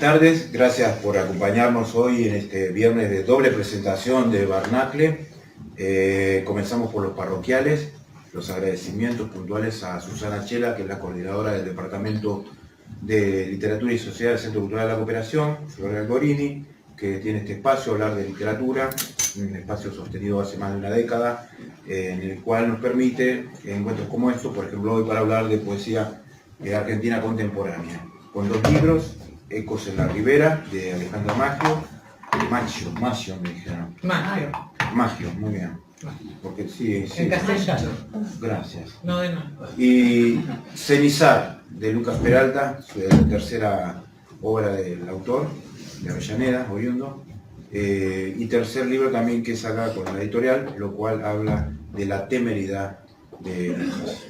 tardes, gracias por acompañarnos hoy en este viernes de doble presentación de Barnacle. Comenzamos por los parroquiales, los agradecimientos puntuales a Susana Chela, que es la coordinadora del Departamento de Literatura y Sociedad del Centro Cultural de la Cooperación, Flora Alborini, que tiene este espacio, hablar de literatura, un espacio sostenido hace más de una década, en el cual nos permite encuentros como estos, por ejemplo hoy para hablar de poesía argentina contemporánea, con dos libros, Ecos en la Ribera, de Alejandro Maggio me dijeron. Maggio, muy bien. Porque sí. En castellano. Gracias. No de nada. Y Cenizar, de Lucas Peralta, su tercera obra del autor, de Avellaneda, oriundo. Y tercer libro también que saca con la editorial, lo cual habla de la temeridad de Lucas.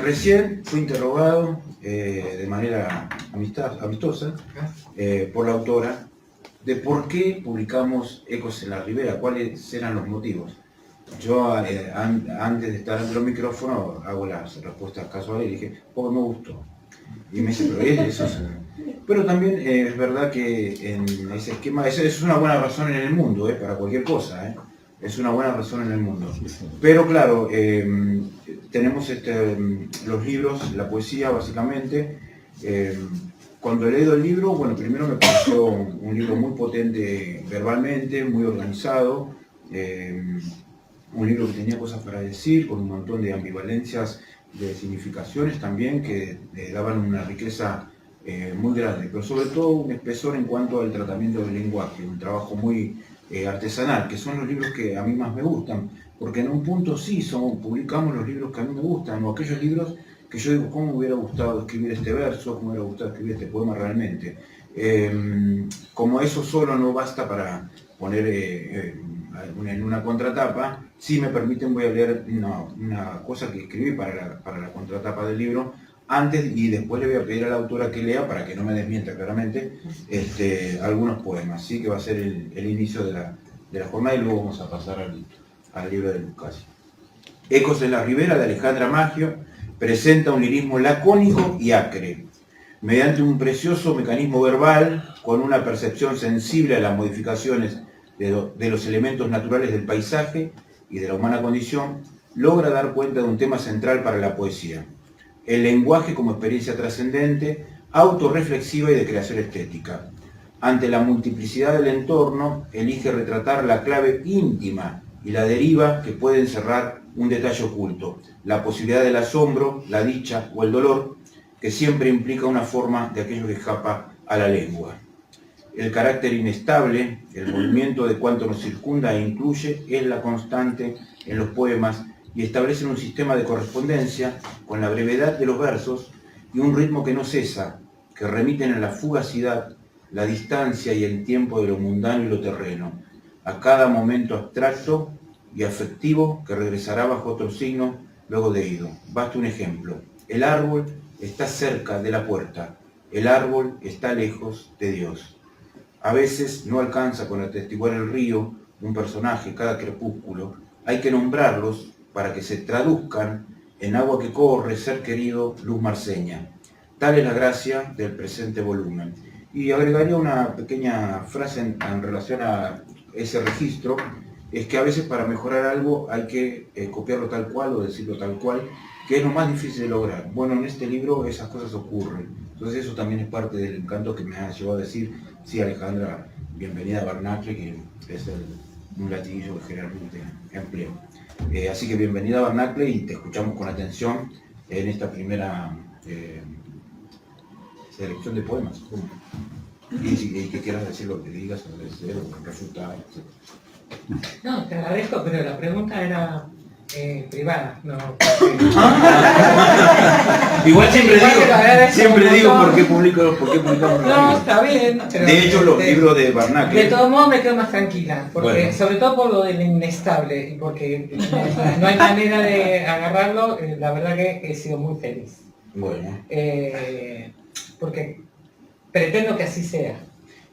Recién fui interrogado de manera amistosa por la autora de por qué publicamos Ecos en la Ribera, cuáles eran los motivos. Yo antes de estar ante los micrófonos hago las respuestas casuales y dije, porque me gustó. Y me dice, pero eso es... Pero también es verdad que en ese esquema, eso es una buena razón en el mundo, para cualquier cosa, es una buena razón en el mundo. Pero claro, tenemos los libros, la poesía básicamente. Cuando he leído el libro, bueno, primero me pareció un libro muy potente verbalmente, muy organizado, un libro que tenía cosas para decir, con un montón de ambivalencias, de significaciones también, que le daban una riqueza muy grande, pero sobre todo un espesor en cuanto al tratamiento del lenguaje, un trabajo muy artesanal, que son los libros que a mí más me gustan, porque en un punto sí publicamos los libros que a mí me gustan, o aquellos libros que yo digo, ¿cómo me hubiera gustado escribir este verso? ¿Cómo me hubiera gustado escribir este poema realmente? Como eso solo no basta para poner en una contratapa, sí me permiten, voy a leer una cosa que escribí para la contratapa del libro, antes y después le voy a pedir a la autora que lea, para que no me desmienta claramente, algunos poemas, ¿sí? Que va a ser el inicio de la jornada y luego vamos a pasar al libro de Lucas. Ecos en la Ribera, de Alejandra Maggio, presenta un lirismo lacónico y acre, mediante un precioso mecanismo verbal, con una percepción sensible a las modificaciones de los elementos naturales del paisaje y de la humana condición, logra dar cuenta de un tema central para la poesía: el lenguaje como experiencia trascendente, autorreflexiva y de creación estética. Ante la multiplicidad del entorno, elige retratar la clave íntima y la deriva que puede encerrar un detalle oculto, la posibilidad del asombro, la dicha o el dolor, que siempre implica una forma de aquello que escapa a la lengua. El carácter inestable, el movimiento de cuanto nos circunda e incluye, es la constante en los poemas y establecen un sistema de correspondencia con la brevedad de los versos y un ritmo que no cesa, que remiten a la fugacidad, la distancia y el tiempo de lo mundano y lo terreno, a cada momento abstracto y afectivo que regresará bajo otro signo luego de ido. Basta un ejemplo: el árbol está cerca de la puerta, el árbol está lejos de Dios. A veces no alcanza con atestiguar el río, un personaje, cada crepúsculo. Hay que nombrarlos para que se traduzcan en agua que corre, ser querido, luz marceña. Tal es la gracia del presente volumen. Y agregaría una pequeña frase en relación a ese registro, es que a veces para mejorar algo hay que copiarlo tal cual o decirlo tal cual, que es lo más difícil de lograr. Bueno, en este libro esas cosas ocurren. Entonces eso también es parte del encanto que me ha llevado a decir, sí, Alejandra, bienvenida a Barnacle, que es un latiguillo que generalmente empleo. Así que bienvenida a Barnacle y te escuchamos con atención en esta primera selección de poemas. Y que quieras decir lo que digas, agradecer o refutar, etc. No, te agradezco, pero la pregunta era privada, no. Igual siempre digo por qué publicamos los No, libros. está bien. Pero de hecho, los libros de Barnacle. De todos modos me quedo más tranquila, porque Bueno. sobre todo por lo del inestable, y porque no hay manera de agarrarlo, la verdad que he sido muy feliz. Bueno. Porque pretendo que así sea.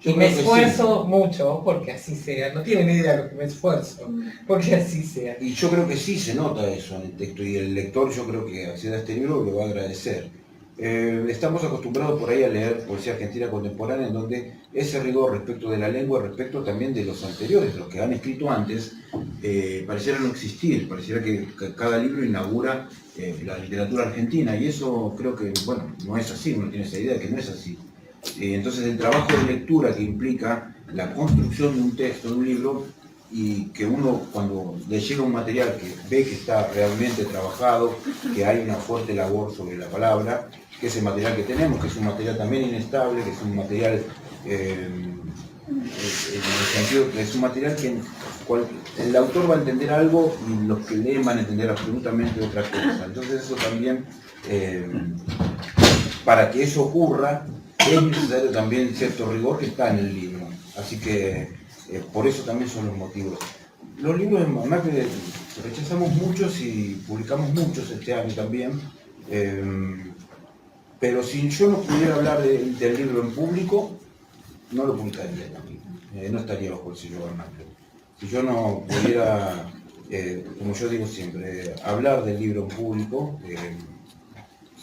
Yo Y me creo que esfuerzo mucho porque así sea. No tienen idea de lo que me esfuerzo porque así sea. Y yo creo que sí se nota eso en el texto, y el lector, yo creo que acceda a este libro lo va a agradecer. Estamos acostumbrados por ahí a leer poesía argentina contemporánea, en donde ese rigor respecto de la lengua, respecto también de los anteriores, los que han escrito antes, pareciera no existir, pareciera que cada libro inaugura la literatura argentina, y eso creo que, bueno, no es así, uno tiene esa idea de que no es así. Entonces el trabajo de lectura que implica la construcción de un texto, de un libro, y que uno cuando le llega un material que ve que está realmente trabajado, que hay una fuerte labor sobre la palabra, que es el material que tenemos, que es un material también inestable, que es un material, en el sentido que es un material que el autor va a entender algo y los que leen van a entender absolutamente otra cosa. Entonces eso también, para que eso ocurra, es necesario también cierto rigor que está en el libro. Así que por eso también son los motivos. Los libros de Barnacle rechazamos muchos y publicamos muchos este año también. Pero si yo no pudiera hablar del libro en público, no lo publicaría también. No estaría bajo el sello Barnacle. Si yo no pudiera, como yo digo siempre, hablar del libro en público,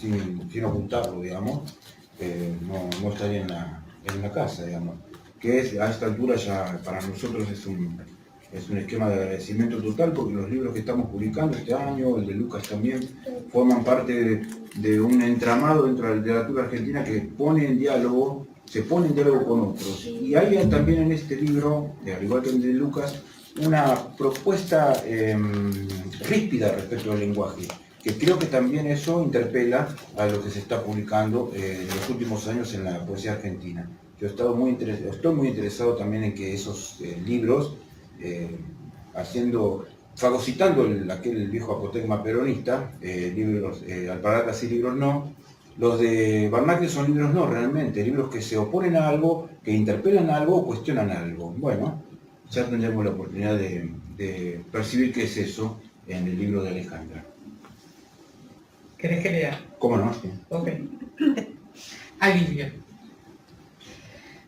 sin ocultarlo, digamos, no estaría en la casa, digamos. Que es, a esta altura ya para nosotros es un esquema de agradecimiento total, porque los libros que estamos publicando este año, el de Lucas también, forman parte de un entramado dentro de la literatura argentina que pone en diálogo, se pone en diálogo con otros. Y hay también en este libro, al igual que el de Lucas, una propuesta ríspida respecto al lenguaje, que creo que también eso interpela a lo que se está publicando en los últimos años en la poesía argentina. Yo estoy muy interesado también en que esos libros, fagocitando aquel viejo apotegma peronista, libros, alpargatas sí, libros no, los de Barnacle son libros no realmente, libros que se oponen a algo, que interpelan algo o cuestionan algo. Bueno, ya tendremos la oportunidad de percibir qué es eso en el libro de Alejandra. ¿Querés que lea? ¿Cómo no? Ok. Alivio.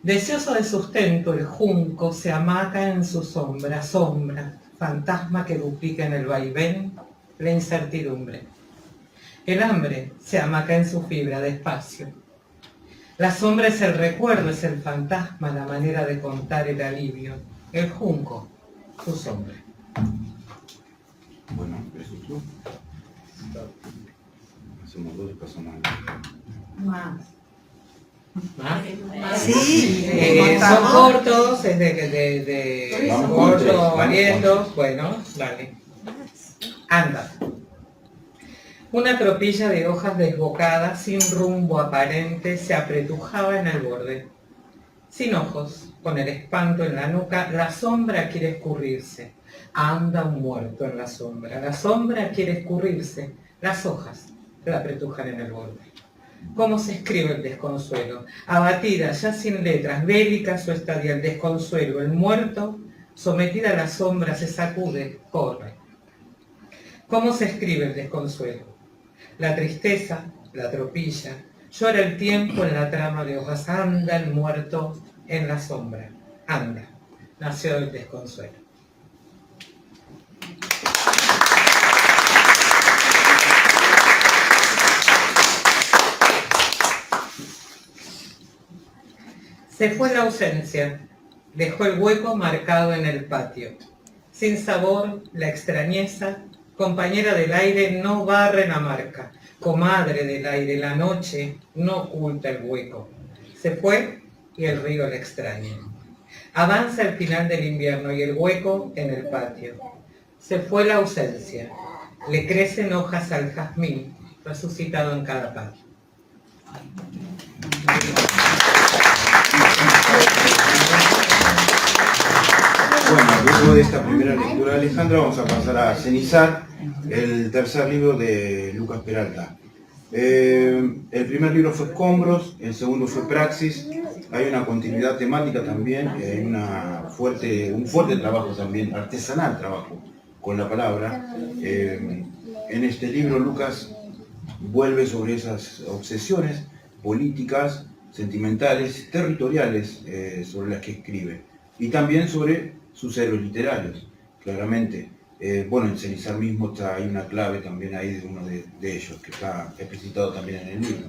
Deseoso de sustento, el junco se hamaca en su sombra, fantasma que duplica en el vaivén la incertidumbre. El hambre se hamaca en su fibra, despacio. La sombra es el recuerdo, es el fantasma, la manera de contar el alivio. El junco, su sombra. Bueno, eso es tú. Hacemos dos y pasamos Más. ¿Más? Sí, son cortos, es de Vamos cortos, con variados, bueno, vale. Anda. Una tropilla de hojas desbocadas, sin rumbo aparente, se apretujaba en el borde. Sin ojos, con el espanto en la nuca, la sombra quiere escurrirse. Anda un muerto en la sombra quiere escurrirse. Las hojas la apretujan en el borde. ¿Cómo se escribe el desconsuelo? Abatida, ya sin letras, bélica su estadia, el desconsuelo. El muerto, sometida a la sombra, se sacude, corre. ¿Cómo se escribe el desconsuelo? La tristeza, la tropilla, llora el tiempo en la trama de hojas. Anda el muerto en la sombra. Anda. Nació el desconsuelo. Se fue la ausencia, dejó el hueco marcado en el patio. Sin sabor, la extrañeza, compañera del aire, no barre la marca. Comadre del aire, la noche no oculta el hueco. Se fue y el río la extraña. Avanza el final del invierno y el hueco en el patio. Se fue la ausencia, le crecen hojas al jazmín, resucitado en cada patio. Bueno, luego de esta primera lectura de Alejandra vamos a pasar a cenizar el tercer libro de Lucas Peralta. El primer libro fue Escombros, el segundo fue Praxis. Hay una continuidad temática también, hay un fuerte trabajo también, artesanal trabajo con la palabra. En este libro Lucas vuelve sobre esas obsesiones políticas, sentimentales, territoriales sobre las que escribe, y también sobre sus héroes literarios, claramente. Bueno, en Cenizar mismo hay una clave también ahí de uno de ellos, que está explicitado también en el libro.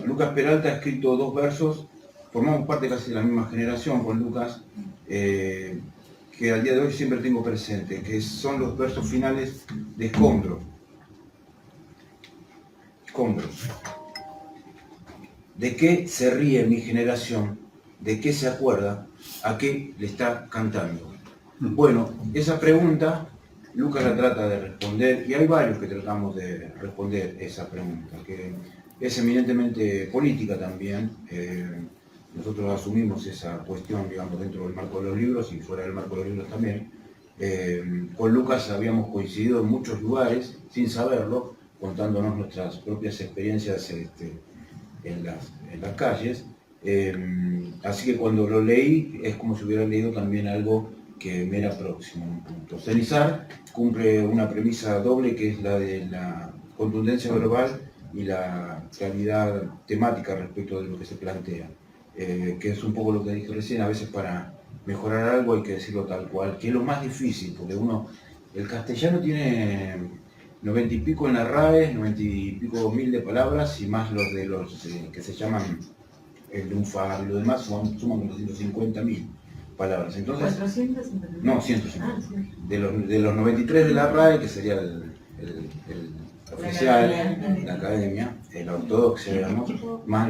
Lucas Peralta ha escrito 2 versos, formamos parte casi de la misma generación con Lucas, que al día de hoy siempre tengo presente, que son los versos finales de Escombro. Escombro. ¿De qué se ríe mi generación? ¿De qué se acuerda? ¿A qué le está cantando? Bueno, esa pregunta Lucas la trata de responder, y hay varios que tratamos de responder esa pregunta, que es eminentemente política también. Nosotros asumimos esa cuestión, digamos, dentro del marco de los libros y fuera del marco de los libros también. Con Lucas habíamos coincidido en muchos lugares, sin saberlo, contándonos nuestras propias experiencias en las calles. Así que cuando lo leí, es como si hubiera leído también algo que me era próximo en un punto. Cenizar cumple una premisa doble, que es la de la contundencia verbal y la claridad temática respecto de lo que se plantea, que es un poco lo que dije recién. A veces para mejorar algo hay que decirlo tal cual, que es lo más difícil, porque el castellano tiene 90 y pico en la RAE, 90 y pico mil de palabras, y más los de los que se llaman el lunfar y lo demás suman como 250.000 palabras. Entonces, 450. no, 150. Ah, sí. De los 93 de la RAE, que sería el oficial, la academia, la ortodoxia, digamos, más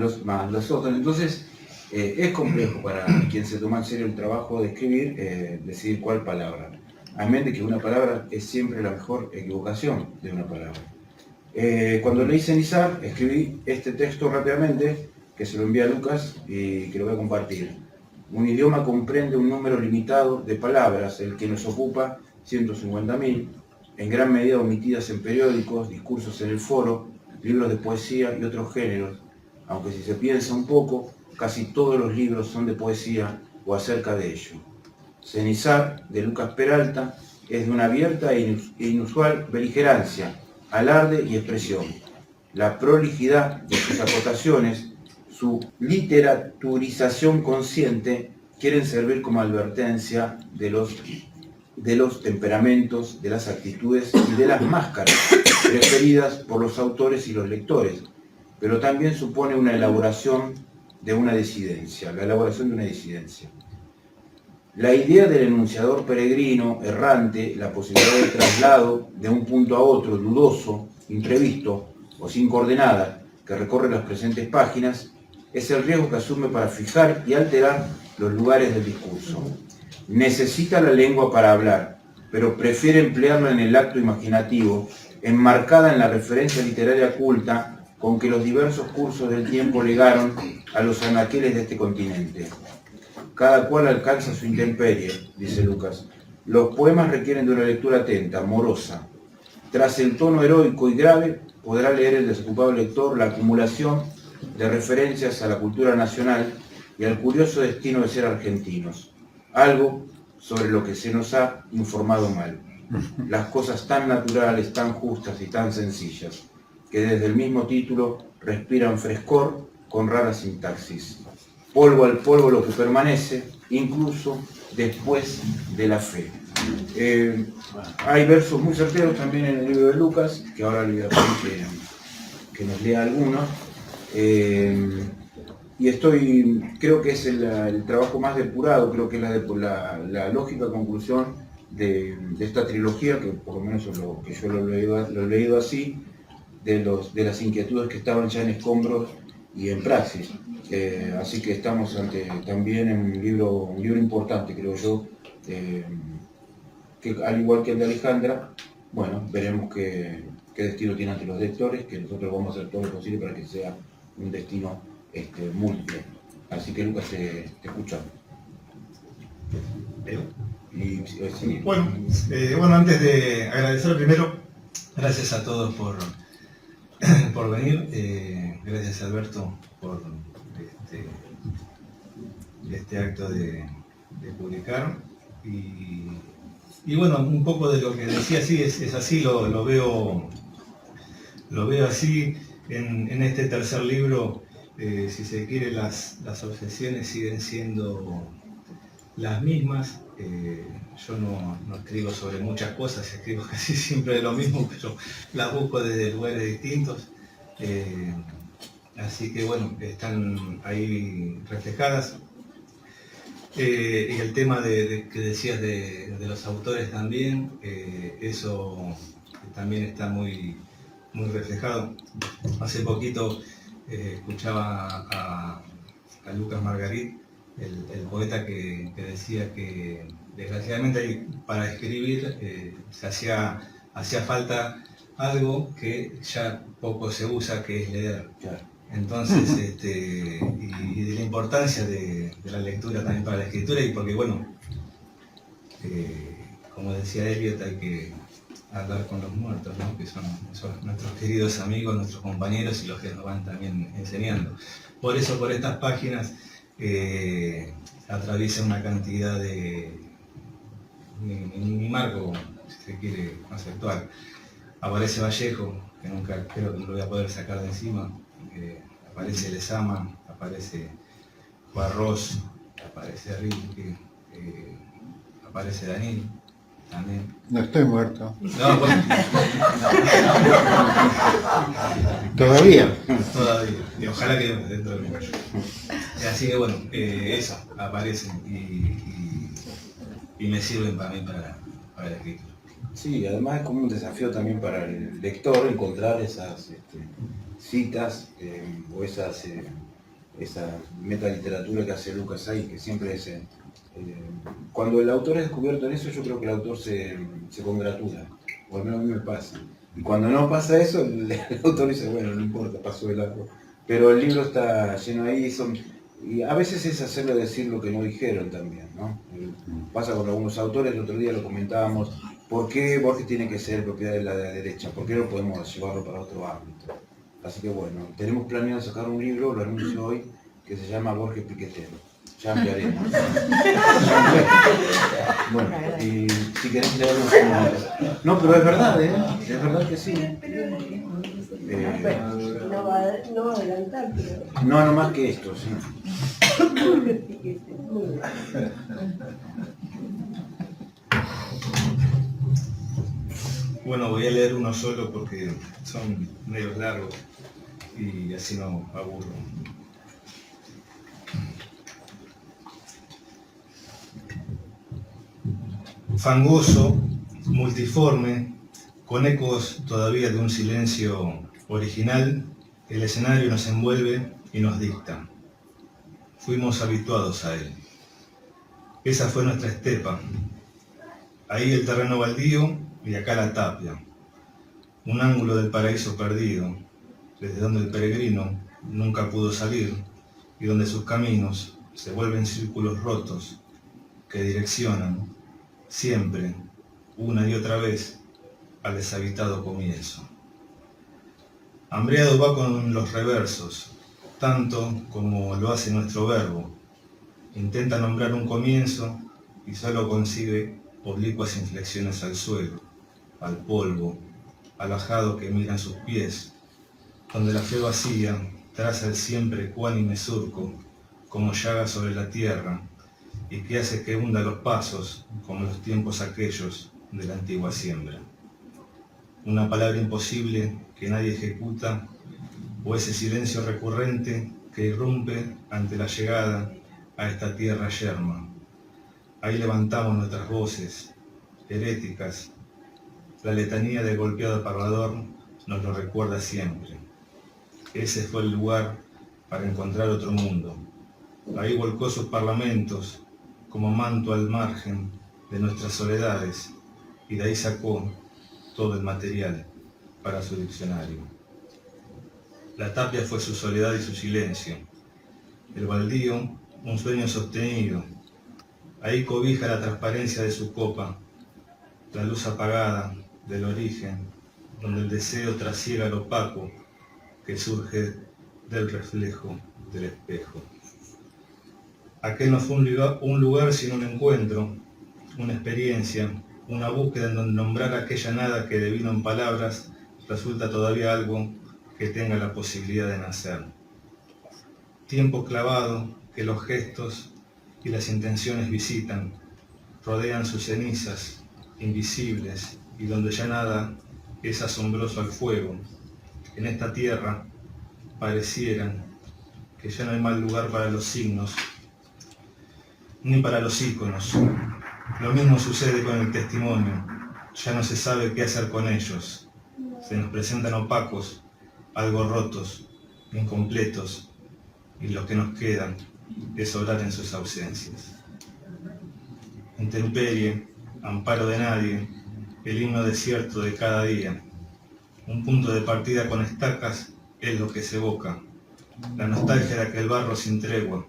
los otros. Entonces, es complejo para quien se toma en serio el trabajo de escribir, decidir cuál palabra. A menos de que una palabra es siempre la mejor equivocación de una palabra. Cuando leí Cenizar, escribí este texto rápidamente, que se lo envié a Lucas y que lo voy a compartir. Un idioma comprende un número limitado de palabras, el que nos ocupa 150.000, en gran medida omitidas en periódicos, discursos en el foro, libros de poesía y otros géneros, aunque si se piensa un poco, casi todos los libros son de poesía o acerca de ello. Cenizar, de Lucas Peralta, es de una abierta e inusual beligerancia, alarde y expresión. La prolijidad de sus acotaciones, su literaturización consciente, quieren servir como advertencia de los temperamentos, de las actitudes y de las máscaras preferidas por los autores y los lectores, pero también supone una elaboración de una disidencia, la elaboración de una disidencia. La idea del enunciador peregrino, errante, la posibilidad de traslado de un punto a otro, dudoso, imprevisto o sin coordenadas, que recorre las presentes páginas, es el riesgo que asume para fijar y alterar los lugares del discurso. Necesita la lengua para hablar, pero prefiere emplearla en el acto imaginativo, enmarcada en la referencia literaria culta con que los diversos cursos del tiempo legaron a los anaqueles de este continente. Cada cual alcanza su intemperie, dice Lucas. Los poemas requieren de una lectura atenta, amorosa. Tras el tono heroico y grave, podrá leer el desocupado lector la acumulación de referencias a la cultura nacional y al curioso destino de ser argentinos. Algo sobre lo que se nos ha informado mal. Las cosas tan naturales, tan justas y tan sencillas, que desde el mismo título respiran frescor con rara sintaxis. Polvo al polvo lo que permanece, incluso después de la fe. Hay versos muy certeros también en el libro de Lucas, que ahora le voy a pedir que nos lea algunos. Y creo que es el trabajo más depurado, creo que es la lógica conclusión de esta trilogía, que por lo menos es lo que yo lo he leído así, de las inquietudes que estaban ya en Escombros y en Praxis. Así que estamos ante también un libro importante, creo yo, que al igual que el de Alejandra, bueno, veremos qué destino tiene ante los lectores, que nosotros vamos a hacer todo lo posible para que sea un destino múltiple. Así que Lucas, te escuchamos. Sí. Bueno, antes de agradecer primero, gracias a todos por venir, gracias Alberto por este acto de publicar, y bueno, un poco de lo que decía, sí, es así, lo veo así. En este tercer libro, si se quiere, las obsesiones siguen siendo las mismas. Yo no escribo sobre muchas cosas, escribo casi siempre de lo mismo, pero las busco desde lugares distintos. Así que bueno, están ahí reflejadas. Y el tema que decías de los autores también, eso también está muy reflejado. Hace poquito escuchaba a Lucas Margarit, el poeta que decía que desgraciadamente para escribir se hacía falta algo que ya poco se usa, que es leer. Claro. Entonces, y de la importancia de la lectura también para la escritura, y porque bueno, como decía Eliot, hay que hablar con los muertos, ¿no? Que son nuestros queridos amigos, nuestros compañeros y los que nos van también enseñando. Por eso, por estas páginas atraviesa una cantidad de mi marco, si se quiere, conceptual. Aparece Vallejo, que nunca creo que lo voy a poder sacar de encima. Aparece Lezama, aparece Barros, aparece Rilke, aparece Daniel también. No estoy muerto. No, bueno. Todavía. Todavía. Y ojalá que dentro de mi caso. Así que bueno, eso, aparecen y me sirven para mí para la escritura. Sí, además es como un desafío también para el lector encontrar esas citas o esa metaliteratura que hace Lucas ahí, que siempre es... cuando el autor es descubierto en eso, yo creo que el autor se congratula, o al menos a mí me pasa. Y cuando no pasa eso, el autor dice, bueno, no importa, pasó el largo. Pero el libro está lleno ahí, y a veces es hacerle decir lo que no dijeron también, ¿no? Pasa con algunos autores, el otro día lo comentábamos, ¿por qué Borges tiene que ser propiedad de la derecha? ¿Por qué no podemos llevarlo para otro ámbito? Así que bueno, tenemos planeado sacar un libro, lo anuncio hoy, que se llama Borges Piquetero. Ya ampliaremos. Bueno, y si querés leernos una... No, pero es verdad, es verdad que sí. No va a adelantar, pero... No más que esto, sí. Bueno, voy a leer uno solo porque son medios largos y así no aburro. Fangoso, multiforme, con ecos todavía de un silencio original, el escenario nos envuelve y nos dicta. Fuimos habituados a él. Esa fue nuestra estepa. Ahí el terreno baldío y acá la tapia. Un ángulo del paraíso perdido, desde donde el peregrino nunca pudo salir y donde sus caminos se vuelven círculos rotos que direccionan siempre, una y otra vez, al deshabitado comienzo. Hambreado va con los reversos, tanto como lo hace nuestro verbo. Intenta nombrar un comienzo y solo consigue oblicuas inflexiones al suelo, al polvo, al ajado que miran sus pies, donde la fe vacía traza el siempre ecuánime surco, como llaga sobre la tierra, y que hace que hunda los pasos, como los tiempos aquellos de la antigua siembra. Una palabra imposible que nadie ejecuta, o ese silencio recurrente que irrumpe ante la llegada a esta tierra yerma. Ahí levantamos nuestras voces, heréticas. La letanía del golpeado parlador nos lo recuerda siempre. Ese fue el lugar para encontrar otro mundo. Ahí volcó sus parlamentos como manto al margen de nuestras soledades, y de ahí sacó todo el material para su diccionario. La tapia fue su soledad y su silencio. El baldío, un sueño sostenido. Ahí cobija la transparencia de su copa, la luz apagada del origen, donde el deseo trasiega lo opaco que surge del reflejo del espejo. Aquel no fue un lugar sino un encuentro, una experiencia, una búsqueda en donde nombrar aquella nada que devino en palabras resulta todavía algo que tenga la posibilidad de nacer. Tiempo clavado que los gestos y las intenciones visitan, rodean sus cenizas, invisibles, y donde ya nada es asombroso al fuego. En esta tierra parecieran que ya no hay mal lugar para los signos, ni para los íconos. Lo mismo sucede con el testimonio. Ya no se sabe qué hacer con ellos. Se nos presentan opacos, algo rotos, incompletos, y lo que nos quedan es orar en sus ausencias. Intemperie, amparo de nadie, el himno desierto de cada día. Un punto de partida con estacas es lo que se evoca. La nostalgia de aquel barro sin tregua,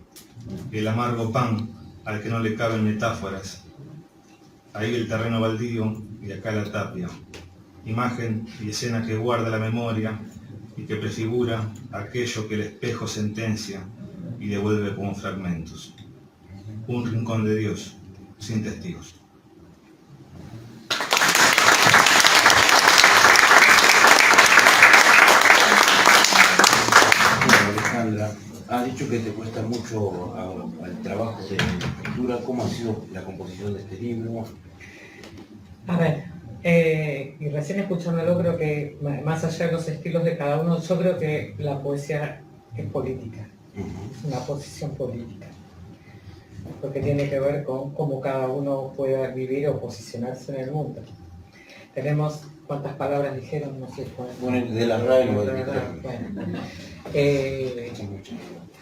el amargo pan al que no le caben metáforas. Ahí el terreno baldío y acá la tapia. Imagen y escena que guarda la memoria y que prefigura aquello que el espejo sentencia y devuelve como fragmentos. Un rincón de Dios, sin testigos. Bueno, Alejandra, has dicho que te cuesta mucho al trabajo de escritura. ¿Cómo ha sido la composición de este libro? A ver, y recién escuchándolo creo que más allá de los estilos de cada uno, yo creo que la poesía es política, es una posición política, porque tiene que ver con cómo cada uno puede vivir o posicionarse en el mundo. Tenemos, ¿cuántas palabras dijeron? No sé cuántas. Bueno, de la RAE lo Bueno,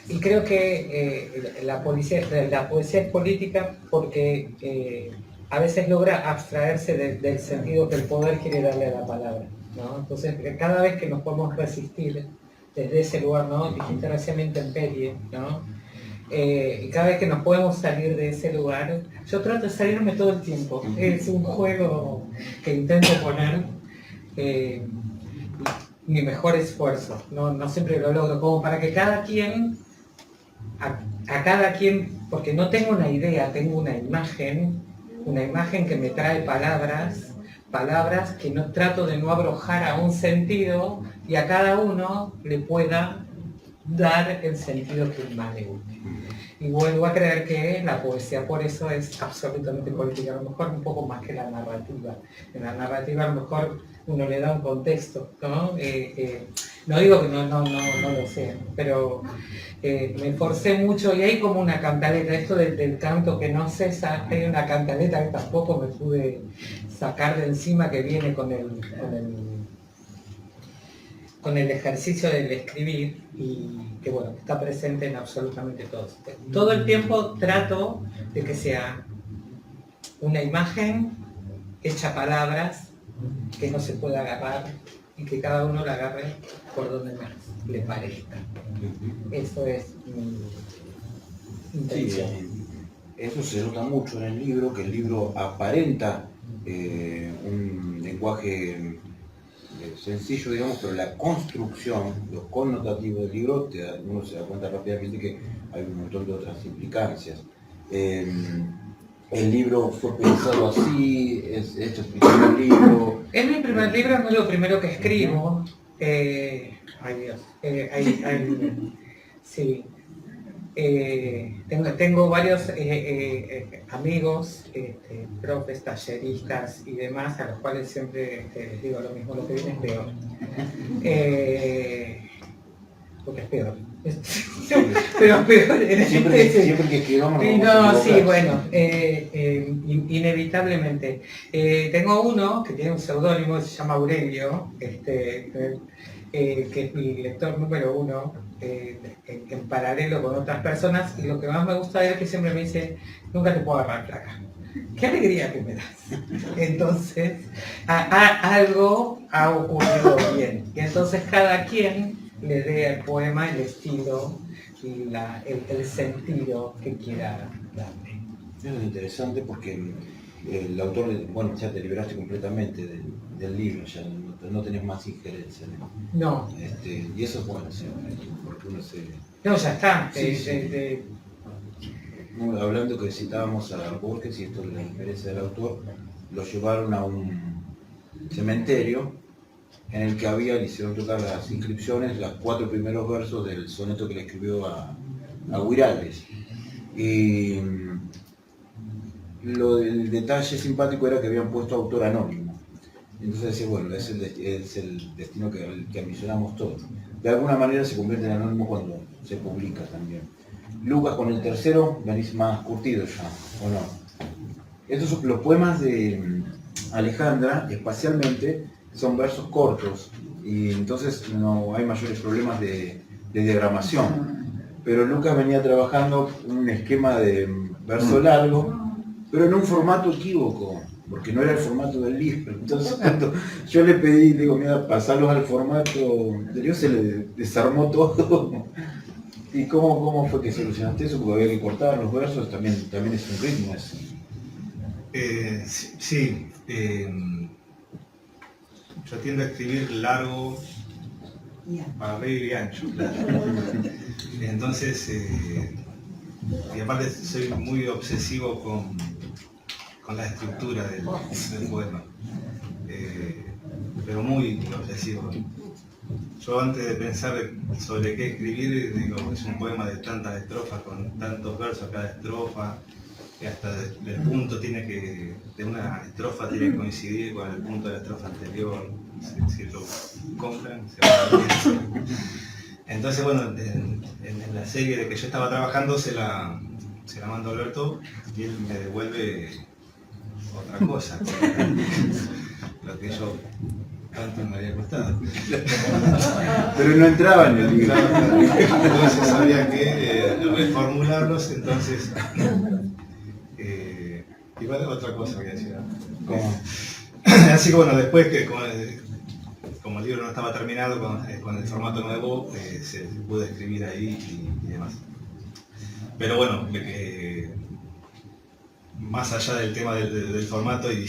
y creo que la poesía es política porque a veces logra abstraerse del sentido que el poder quiere darle a la palabra, ¿no? Entonces, cada vez que nos podemos resistir desde ese lugar, ¿no? Dijiste recién intemperie, ¿no? Y cada vez que nos podemos salir de ese lugar, yo trato de salirme todo el tiempo. Es un juego que intento poner mi mejor esfuerzo, no siempre lo logro, como para que cada quien, a cada quien, porque no tengo una idea, tengo una imagen que me trae palabras que no trato de no abrojar a un sentido y a cada uno le pueda dar el sentido que más le guste. Y vuelvo a creer que la poesía por eso es absolutamente política, a lo mejor un poco más que la narrativa. En la narrativa a lo mejor uno le da un contexto, ¿no? No digo que no lo sea, pero me esforcé mucho y hay como una cantaleta, esto del canto que no cesa, hay una cantaleta que tampoco me pude sacar de encima que viene con el ejercicio del escribir y que bueno, está presente en absolutamente todo. Todo el tiempo trato de que sea una imagen hecha palabras que no se pueda agarrar y que cada uno la agarre por donde más le parezca. Eso es mi intención. Sí, eso se nota mucho en el libro, que el libro aparenta un lenguaje sencillo, digamos, pero la construcción, los connotativos del libro, uno se da cuenta rápidamente que hay un montón de otras implicancias. El libro fue pensado así, este es tu primer libro. Es mi primer libro, no es lo primero que escribo. Ay Dios, sí. Tengo varios amigos, profes, talleristas y demás, a los cuales siempre les digo lo mismo, lo que viene es peor. Porque es peor. Pero peor en Siempre que escribamos... sí, bueno, inevitablemente. Tengo uno que tiene un seudónimo, se llama Aurelio, que es mi lector número 1, en paralelo con otras personas, y lo que más me gusta de él es que siempre me dice, nunca te puedo agarrar placa. ¡Qué alegría que me das! Entonces, algo ha ocurrido bien. Y entonces cada quien le dé al poema el estilo y el sentido que quiera darle. Es interesante porque el autor, bueno, ya te liberaste completamente del libro, ya no tenés más injerencia. No. Y eso es bueno, siempre, porque uno se... No, ya está. Sí. Hablando que citábamos a Borges y esto de la injerencia del autor, lo llevaron a un cementerio en el que le hicieron tocar las inscripciones, los 4 primeros versos del soneto que le escribió a Guiraldes. Y el detalle simpático era que habían puesto autor anónimo. Entonces decía, bueno, es el destino que ambicionamos todos. de alguna manera se convierte en anónimo cuando se publica también. Lucas, con el tercero venís más curtido ya, ¿o no? Estos son los poemas de Alejandra, espacialmente, son versos cortos y entonces no hay mayores problemas de diagramación. Pero Lucas venía trabajando un esquema de verso largo, pero en un formato equívoco, porque no era el formato del libro. Entonces cuando yo le pedí, digo, mira, pasarlos al formato anterior, se le desarmó todo. ¿Y cómo fue que solucionaste eso? Porque había que cortar los versos, también es un ritmo eso. Sí, yo tiendo a escribir largo, arriba y ancho, claro. Entonces, y aparte soy muy obsesivo con la estructura del poema, pero muy obsesivo. Yo antes de pensar sobre qué escribir, digo, es un poema de tantas estrofas, con tantos versos cada estrofa, que hasta el punto de una estrofa tiene que coincidir con el punto de la estrofa anterior. Si lo compran, se va a ver. Entonces, bueno, en la serie de que yo estaba trabajando se la mando a Alberto y él me devuelve otra cosa, lo que yo tanto me había costado. Pero no entraba en el libro. Entonces había que reformularlos, entonces... igual otra cosa voy a decir. Así que bueno, después que como el libro no estaba terminado con el formato nuevo, se pudo escribir ahí y demás. Pero bueno, más allá del tema del formato y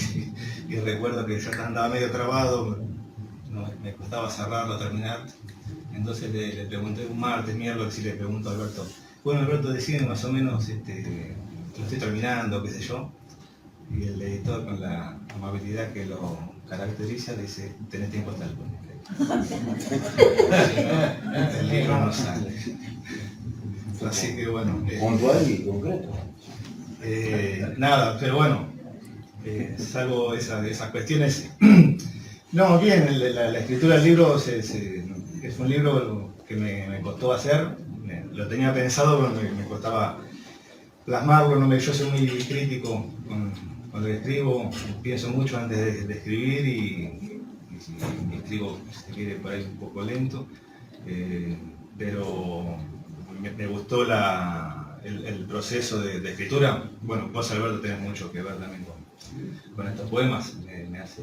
recuerdo que ya andaba medio trabado, me costaba cerrarlo, terminar. Entonces le pregunté un martes, miércoles, y le pregunto a Alberto, bueno Alberto, decime más o menos, lo estoy terminando, qué sé yo. Y el editor, con la amabilidad que lo caracteriza, le dice, tenés tiempo hasta el lunes. El libro no sale. Así que bueno. Puntual y concreto. Nada, pero bueno, salvo esas cuestiones. No, bien, la escritura del libro es un libro que me costó hacer. Lo tenía pensado, pero me costaba plasmarlo. Yo soy muy crítico con lo que escribo, pienso mucho antes de escribir y escribo, si se quiere, por ahí un poco lento, pero me gustó el proceso de escritura. Bueno, vos Alberto tenés mucho que ver también con estos poemas, me has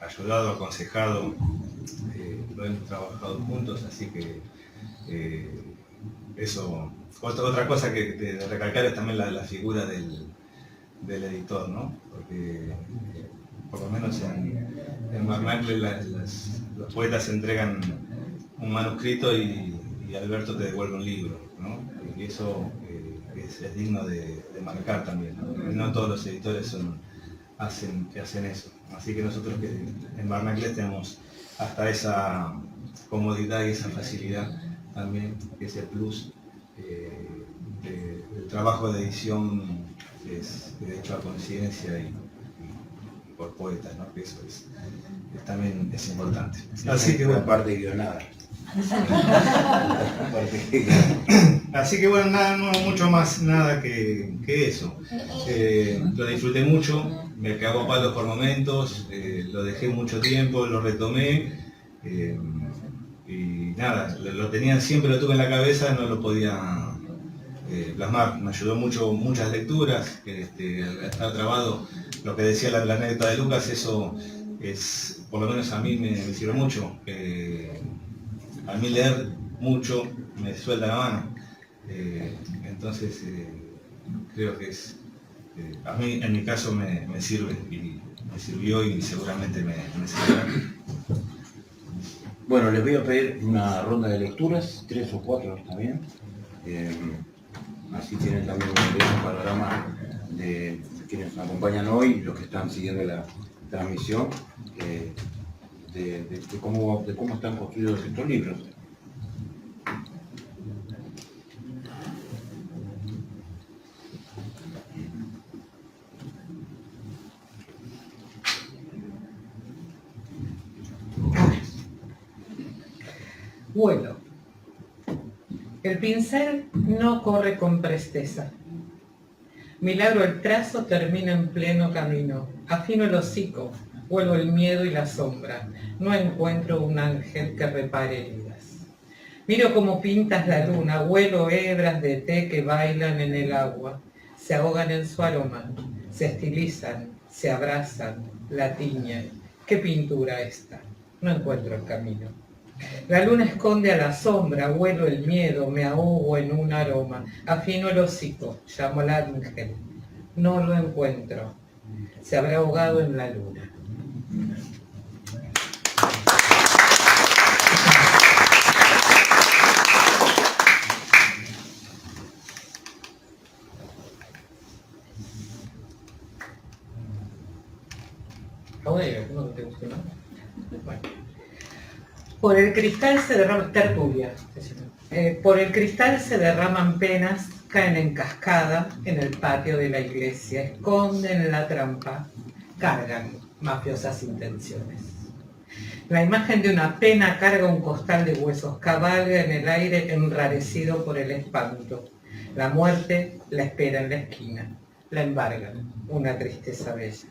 ayudado, aconsejado, lo hemos trabajado juntos, así que eso. Otra cosa que de recalcar es también la figura del editor, ¿no? Porque por lo menos en Barnacle los poetas entregan un manuscrito y Alberto te devuelve un libro, ¿no? Y eso es digno de marcar también, ¿no? Y no todos los editores hacen eso. Así que nosotros en Barnacle tenemos hasta esa comodidad y esa facilidad también, ese plus del trabajo de edición que es hecho a conciencia y por poetas, ¿no? Que eso también es importante. Así que bueno, parte guionada. Así que bueno, nada, no mucho más nada que eso. Lo disfruté mucho, me cagó a palos por momentos, lo dejé mucho tiempo, lo retomé y nada, lo tenía siempre, lo tuve en la cabeza, no lo podía plasmar. Me ayudó mucho, muchas lecturas, al estar trabado, lo que decía la anécdota de Lucas, eso es, por lo menos a mí me sirve mucho. A mí leer mucho me suelta la mano, entonces creo que a mí en mi caso me sirve y me sirvió y seguramente me servirá. Bueno, les voy a pedir una ronda de lecturas, 3 o 4 está bien. Así tienen también un panorama de quienes nos acompañan hoy, los que están siguiendo la transmisión, de cómo están construidos estos libros. Vuelo. El pincel no corre con presteza. Milagro el trazo termina en pleno camino. Afino el hocico, vuelvo el miedo y la sombra. No encuentro un ángel que repare heridas. Miro cómo pintas la luna, huelo hebras de té que bailan en el agua. Se ahogan en su aroma, se estilizan, se abrazan, la tiñen. ¿Qué pintura esta? No encuentro el camino. La luna esconde a la sombra, huelo el miedo, me ahogo en un aroma. Afino el hocico, llamo al ángel. No lo encuentro. Se habrá ahogado en la luna. ¿No te gustó, no? Bueno. Por el cristal se derrama, tertulia. Por el cristal se derraman penas, caen en cascada en el patio de la iglesia, esconden la trampa, cargan mafiosas intenciones. La imagen de una pena carga un costal de huesos, cabalga en el aire enrarecido por el espanto. La muerte la espera en la esquina, la embargan, una tristeza bella.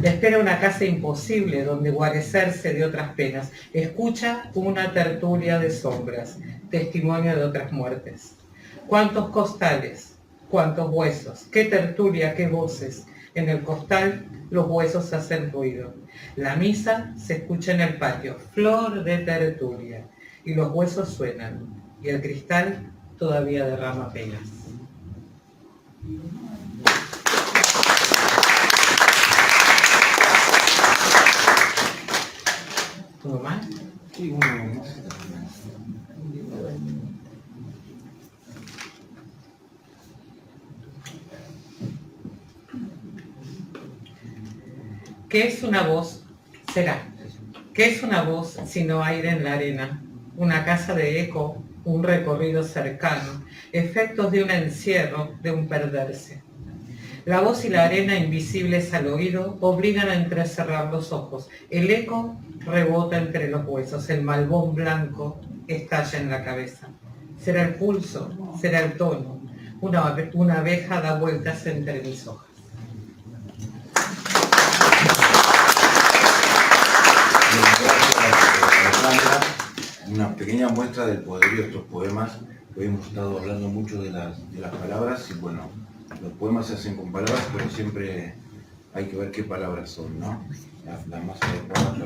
Le espera una casa imposible donde guarecerse de otras penas. Escucha una tertulia de sombras, testimonio de otras muertes. ¿Cuántos costales? ¿Cuántos huesos? ¿Qué tertulia? ¿Qué voces? En el costal los huesos hacen ruido. La misa se escucha en el patio, flor de tertulia. Y los huesos suenan. Y el cristal todavía derrama penas. ¿Uno más? Sí, uno más. ¿Qué es una voz? Será. ¿Qué es una voz sino aire en la arena? Una casa de eco, un recorrido cercano, efectos de un encierro, de un perderse. La voz y la arena invisibles al oído obligan a entrecerrar los ojos. El eco rebota entre los huesos, el malbón blanco estalla en la cabeza. Será el pulso, será el tono. Una abeja da vueltas entre mis hojas. Una pequeña muestra del poderío de estos poemas. Hoy hemos estado hablando mucho de las palabras y bueno, los poemas se hacen con palabras, pero siempre hay que ver qué palabras son, ¿no? Las más adecuadas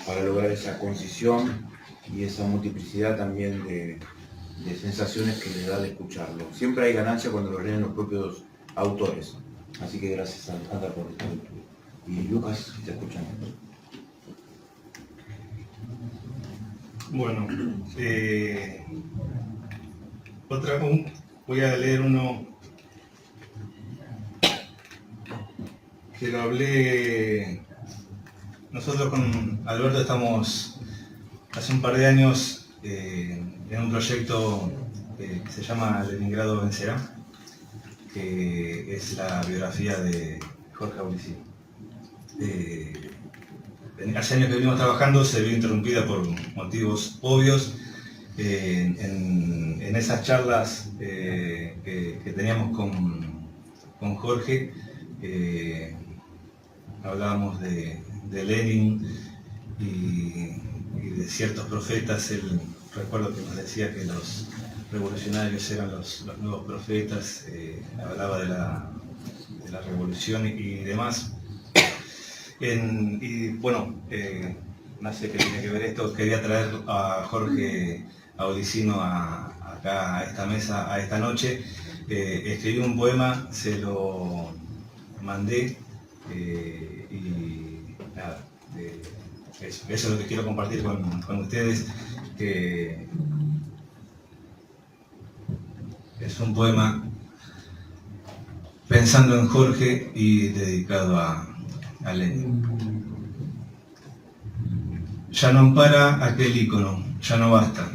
para lograr esa concisión y esa multiplicidad también de sensaciones que le da de escucharlo. Siempre hay ganancia cuando lo leen los propios autores. Así que gracias a Alejandra por esta lectura. Y Lucas, te escuchamos. Bueno, voy a leer uno que lo hablé. Nosotros con Alberto estamos hace un par de años en un proyecto que se llama Leningrado Vencerá, que es la biografía de Jorge Audicino. Hace años que venimos trabajando, se vio interrumpida por motivos obvios. En esas charlas que teníamos con Jorge, hablábamos de Lenin y de ciertos profetas. Él, recuerdo que nos decía que los revolucionarios eran los nuevos profetas, hablaba de la revolución y demás. Y bueno, no sé qué tiene que ver esto. Quería traer a Jorge Audicino acá a esta mesa, a esta noche. Escribí un poema, se lo mandé y nada, eso es lo que quiero compartir con ustedes, que es un poema pensando en Jorge y dedicado a Lenin. Ya no ampara aquel ícono, ya no basta.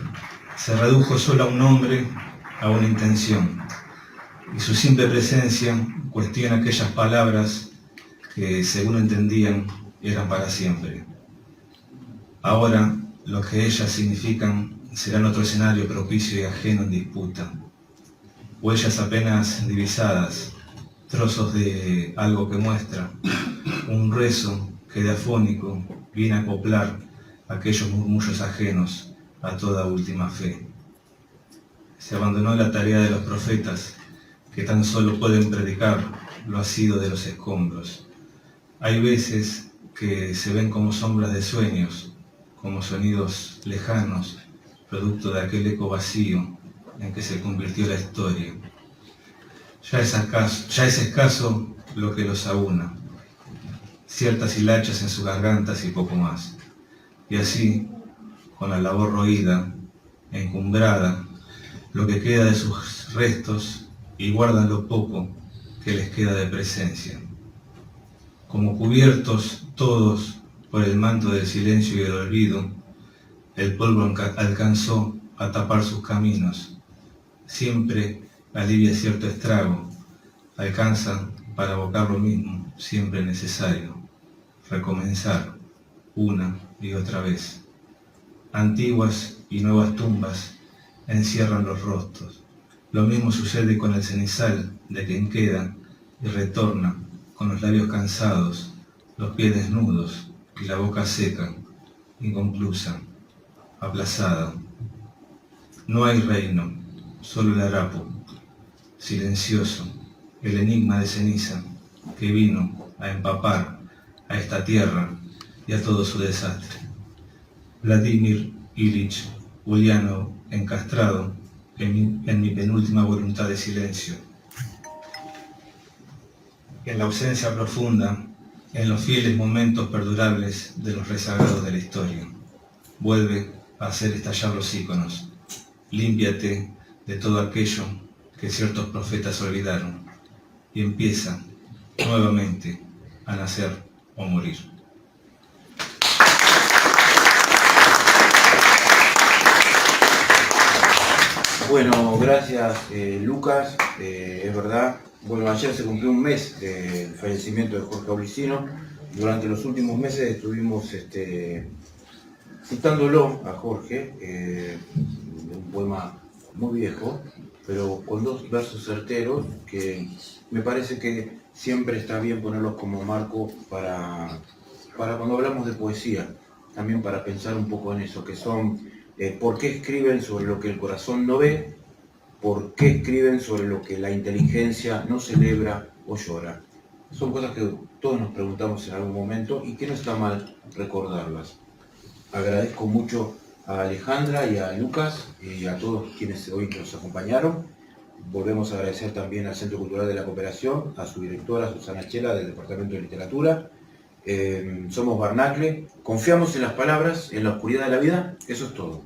Se redujo solo a un nombre, a una intención. Y su simple presencia cuestiona aquellas palabras que, según entendían, eran para siempre. Ahora, lo que ellas significan serán otro escenario propicio y ajeno en disputa. Huellas apenas divisadas, trozos de algo que muestra, un rezo que de afónico viene a acoplar aquellos murmullos ajenos a toda última fe. Se abandonó la tarea de los profetas, que tan solo pueden predicar lo asido de los escombros. Hay veces que se ven como sombras de sueños, como sonidos lejanos, producto de aquel eco vacío en que se convirtió la historia. Ya es escaso lo que los aúna, ciertas hilachas en sus gargantas y poco más. Y así, con la labor roída, encumbrada, lo que queda de sus restos, y guardan lo poco que les queda de presencia. Como cubiertos todos por el manto del silencio y el olvido, el polvo alcanzó a tapar sus caminos. Siempre alivia cierto estrago, alcanza para evocar lo mismo, siempre necesario, recomenzar una y otra vez. Antiguas y nuevas tumbas encierran los rostros. Lo mismo sucede con el cenizal de quien queda y retorna con los labios cansados, los pies desnudos y la boca seca, inconclusa, aplazada. No hay reino, solo el harapo, silencioso, el enigma de ceniza que vino a empapar a esta tierra y a todo su desastre. Vladimir Ilich Ulyanov, encastrado en mi penúltima voluntad de silencio. En la ausencia profunda, en los fieles momentos perdurables de los rezagados de la historia. Vuelve a hacer estallar los íconos. Límpiate de todo aquello que ciertos profetas olvidaron y empieza nuevamente a nacer o morir. Bueno, gracias Lucas, es verdad. Bueno, ayer se cumplió un mes del fallecimiento de Jorge Aulicino. Durante los últimos meses estuvimos citándolo a Jorge, un poema muy viejo, pero con dos versos certeros que me parece que siempre está bien ponerlos como marco para cuando hablamos de poesía, también para pensar un poco en eso, que son por qué escriben sobre lo que el corazón no ve, por qué escriben sobre lo que la inteligencia no celebra o llora. Son cosas que todos nos preguntamos en algún momento y que no está mal recordarlas. Agradezco mucho a Alejandra y a Lucas y a todos quienes hoy nos acompañaron. Volvemos a agradecer también al Centro Cultural de la Cooperación, a su directora Susana Chela del Departamento de Literatura. Somos Barnacle, confiamos en las palabras, en la oscuridad de la vida, eso es todo.